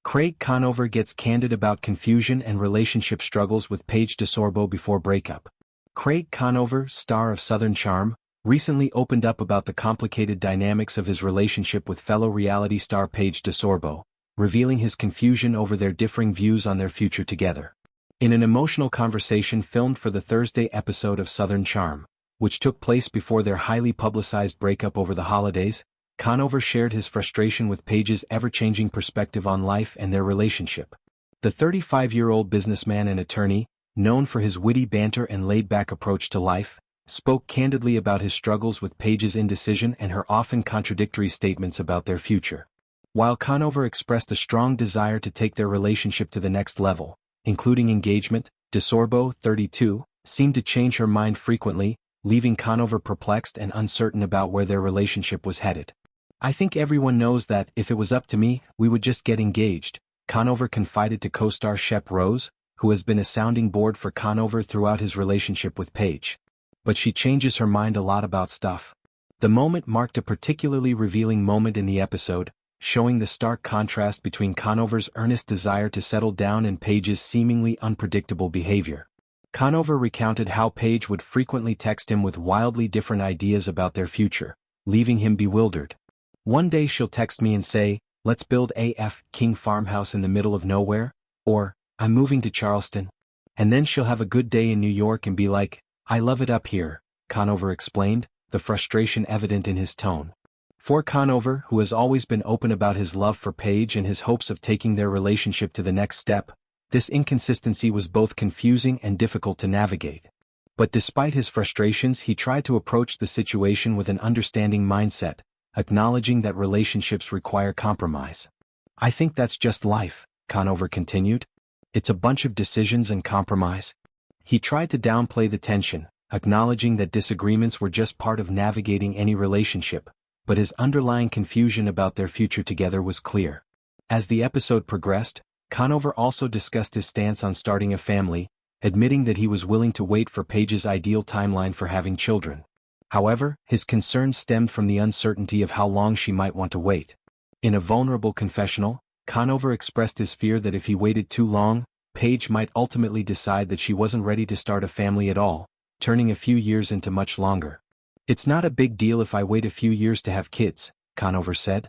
Craig Conover gets candid about confusion and relationship struggles with Paige DeSorbo before breakup. Craig Conover, star of Southern Charm, recently opened up about the complicated dynamics of his relationship with fellow reality star Paige DeSorbo, revealing his confusion over their differing views on their future together. In an emotional conversation filmed for the Thursday episode of Southern Charm, which took place before their highly publicized breakup over the holidays, Conover shared his frustration with Paige's ever-changing perspective on life and their relationship. The 35-year-old businessman and attorney, known for his witty banter and laid-back approach to life, spoke candidly about his struggles with Paige's indecision and her often contradictory statements about their future. While Conover expressed a strong desire to take their relationship to the next level, including engagement, DeSorbo, 32, seemed to change her mind frequently, leaving Conover perplexed and uncertain about where their relationship was headed. "I think everyone knows that, if it was up to me, we would just get engaged," Conover confided to co-star Shep Rose, who has been a sounding board for Conover throughout his relationship with Paige. But she changes her mind a lot about stuff. The moment marked a particularly revealing moment in the episode, showing the stark contrast between Conover's earnest desire to settle down and Paige's seemingly unpredictable behavior. Conover recounted how Paige would frequently text him with wildly different ideas about their future, leaving him bewildered. "One day she'll text me and say, 'Let's build a king farmhouse in the middle of nowhere,' or, 'I'm moving to Charleston.' And then she'll have a good day in New York and be like, 'I love it up here,'" Conover explained, the frustration evident in his tone. For Conover, who has always been open about his love for Paige and his hopes of taking their relationship to the next step, this inconsistency was both confusing and difficult to navigate. But despite his frustrations, he tried to approach the situation with an understanding mindset, acknowledging that relationships require compromise. "I think that's just life," Conover continued. "It's a bunch of decisions and compromise." He tried to downplay the tension, acknowledging that disagreements were just part of navigating any relationship, but his underlying confusion about their future together was clear. As the episode progressed, Conover also discussed his stance on starting a family, admitting that he was willing to wait for Paige's ideal timeline for having children. However, his concerns stemmed from the uncertainty of how long she might want to wait. In a vulnerable confessional, Conover expressed his fear that if he waited too long, Paige might ultimately decide that she wasn't ready to start a family at all, turning a few years into much longer. "It's not a big deal if I wait a few years to have kids," Conover said.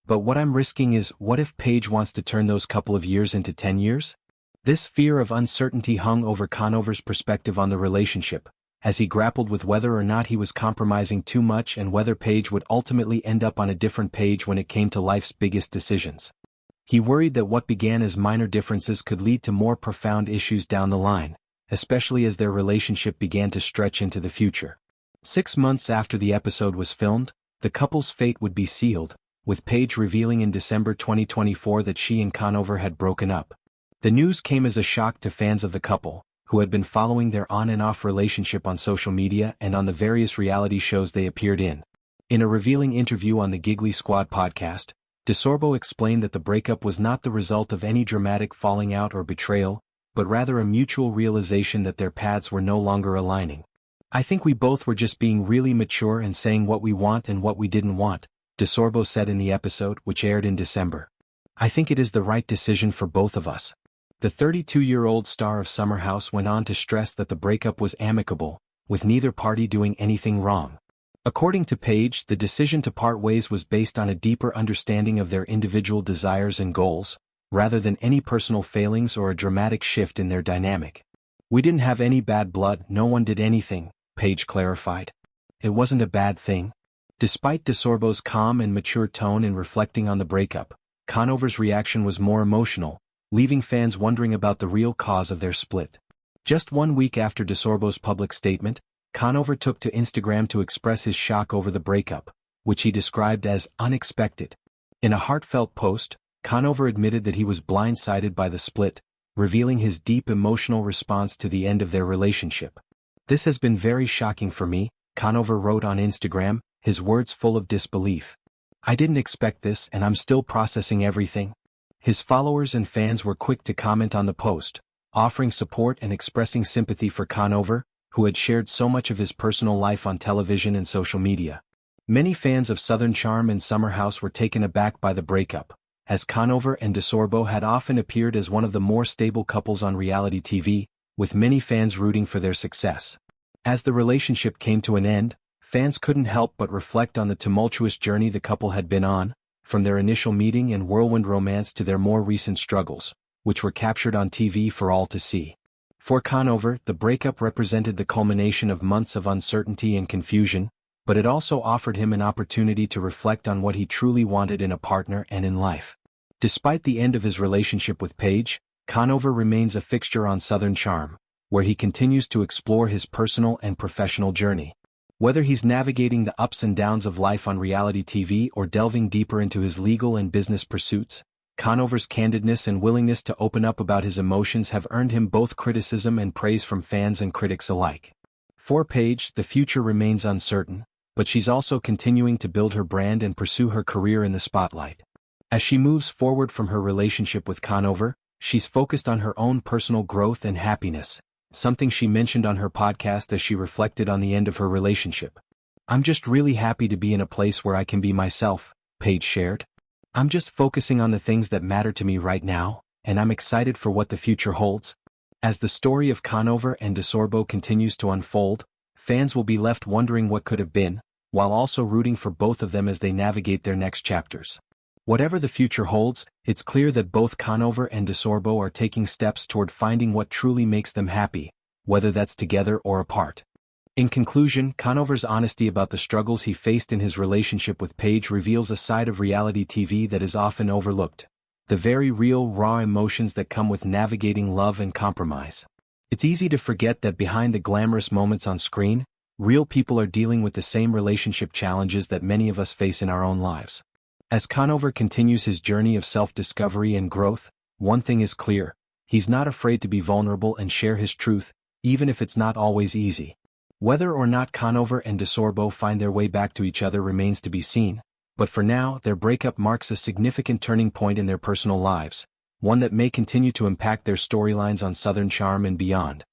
"But what I'm risking is, what if Paige wants to turn those couple of years into 10 years? This fear of uncertainty hung over Conover's perspective on the relationship, as he grappled with whether or not he was compromising too much and whether Paige would ultimately end up on a different page when it came to life's biggest decisions. He worried that what began as minor differences could lead to more profound issues down the line, especially as their relationship began to stretch into the future. 6 months after the episode was filmed, the couple's fate would be sealed, with Paige revealing in December 2024 that she and Conover had broken up. The news came as a shock to fans of the couple, who had been following their on and off relationship on social media and on the various reality shows they appeared in. In a revealing interview on the Giggly Squad podcast, DeSorbo explained that the breakup was not the result of any dramatic falling out or betrayal, but rather a mutual realization that their paths were no longer aligning. "I think we both were just being really mature and saying what we want and what we didn't want," DeSorbo said in the episode, which aired in December. "I think it is the right decision for both of us." The 32-year-old star of Summer House went on to stress that the breakup was amicable, with neither party doing anything wrong. According to Paige, the decision to part ways was based on a deeper understanding of their individual desires and goals, rather than any personal failings or a dramatic shift in their dynamic. "We didn't have any bad blood, no one did anything," Paige clarified. "It wasn't a bad thing." Despite DeSorbo's calm and mature tone in reflecting on the breakup, Conover's reaction was more emotional, leaving fans wondering about the real cause of their split. Just 1 week after DeSorbo's public statement, Conover took to Instagram to express his shock over the breakup, which he described as unexpected. In a heartfelt post, Conover admitted that he was blindsided by the split, revealing his deep emotional response to the end of their relationship. "This has been very shocking for me," Conover wrote on Instagram, his words full of disbelief. "I didn't expect this and I'm still processing everything." His followers and fans were quick to comment on the post, offering support and expressing sympathy for Conover, who had shared so much of his personal life on television and social media. Many fans of Southern Charm and Summer House were taken aback by the breakup, as Conover and DeSorbo had often appeared as one of the more stable couples on reality TV, with many fans rooting for their success. As the relationship came to an end, fans couldn't help but reflect on the tumultuous journey the couple had been on, from their initial meeting and whirlwind romance to their more recent struggles, which were captured on TV for all to see. For Conover, the breakup represented the culmination of months of uncertainty and confusion, but it also offered him an opportunity to reflect on what he truly wanted in a partner and in life. Despite the end of his relationship with Paige, Conover remains a fixture on Southern Charm, where he continues to explore his personal and professional journey. Whether he's navigating the ups and downs of life on reality TV or delving deeper into his legal and business pursuits, Conover's candidness and willingness to open up about his emotions have earned him both criticism and praise from fans and critics alike. For Paige, the future remains uncertain, but she's also continuing to build her brand and pursue her career in the spotlight. As she moves forward from her relationship with Conover, she's focused on her own personal growth and happiness, something she mentioned on her podcast as she reflected on the end of her relationship. "I'm just really happy to be in a place where I can be myself," Paige shared. "I'm just focusing on the things that matter to me right now, and I'm excited for what the future holds." As the story of Conover and DeSorbo continues to unfold, fans will be left wondering what could have been, while also rooting for both of them as they navigate their next chapters. Whatever the future holds, it's clear that both Conover and DeSorbo are taking steps toward finding what truly makes them happy, whether that's together or apart. In conclusion, Conover's honesty about the struggles he faced in his relationship with Paige reveals a side of reality TV that is often overlooked: the very real, raw emotions that come with navigating love and compromise. It's easy to forget that behind the glamorous moments on screen, real people are dealing with the same relationship challenges that many of us face in our own lives. As Conover continues his journey of self-discovery and growth, one thing is clear: he's not afraid to be vulnerable and share his truth, even if it's not always easy. Whether or not Conover and DeSorbo find their way back to each other remains to be seen, but for now, their breakup marks a significant turning point in their personal lives, one that may continue to impact their storylines on Southern Charm and beyond.